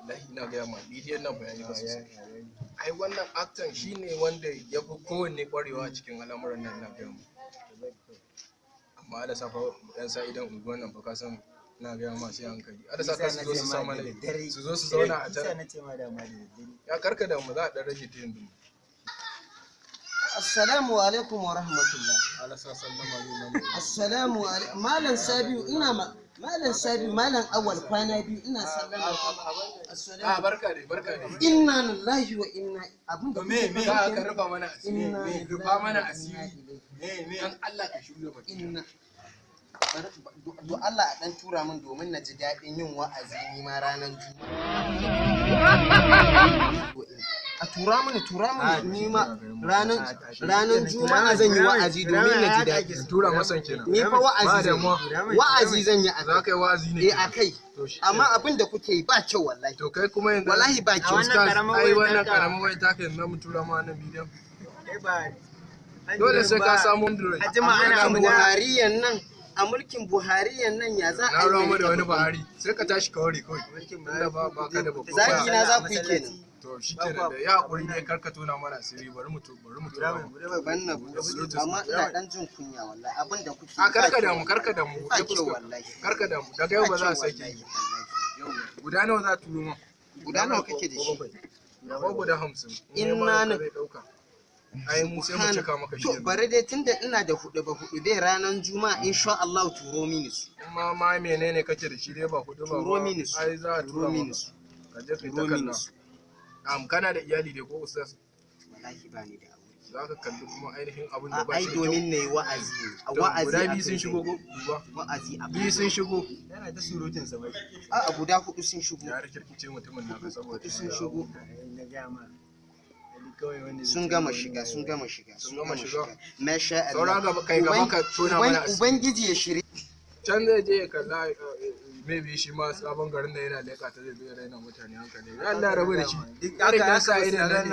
wallahi ina ga ma bidiyon nan bayani ba sosai. Ai wannan actor shine wanda ya fi kowanne kwarewa a cikin al'amuran nan na ga mu. Amma da safa yan sa idan unguwan nan fa ka san ina ga ma sai hankali. Da safa su zo su sa mana su zo su zauna a can. Ya karka da mu za a dan rage tiyin din. Assalamu alaikum wa rahmatullah. Assalamu alaikum. Malam Sabiu ina Malam Sabiu Malam Awal kwana biyu ina sallama. Assalamu barka dai. Inna lillahi wa inna abin da me za ka rufa mana asiri? Rufa mana asiri. Me an Allah ka shirye mu. Inna do Allah a dan tura min domin na ji daɗin yin wa'azi ni ma ranar Juma'a. A tura mini ni ma ranar Juma'a zan yi wa'azi domin na ji daɗi. Tura masan kenan. Ni fa wa'azi zan yi a za ka yi wa'azi ne. a kai. Amma abin da kuke yi ba kyau wallahi. To kai kuma yanzu wallahi ba kyau. Ai wannan karamin wai ta kai na mu tura ma wannan bidiyon. Dole sai ka samu Android. A mulkin Buhariyan nan ya za a yi. Na rawa da wani Buhari sai ka tashi kawai. Tunda ba ka da babban. Zagi na za ku yi kenan. To shi kenan da ya hakuri ne karka tona mana asiri bari mu tura amma ina dan jin kunya wallahi abin da kuke karka da mu karka da mu daga yau ba za a sake guda nawa za turo ma guda nawa kake da shi ko guda 50 inna na ai mu sai mu cika maka shi to bare dai tunda ina da hudu dai ranar Juma'a insha Allah turo mini su ma menene kake da shi dai ba hudu ba turo mini su ai za a turo mini su ka je kai ta kalla kana da iyali dai ko ustaz wallahi ba ni da aure za ka kalli kuma ainihin abin da ba shi ai domin nayi wa'azi guda biyu sun shigo ko wa'azi biyu sun shigo yana ta surutun sa bai a guda hudu sun shigo ya rikirkice mutumin nan saboda sun shigo na ga ma sun gama shiga masha Allah saura gaba kai gaba ka tona mana ubangiji ya shirye can zai je kaza maybe shi ma sabon garin da yana leka ta zai zo ya raina mutane hankali Allah rabu da shi ya riga sa irin nan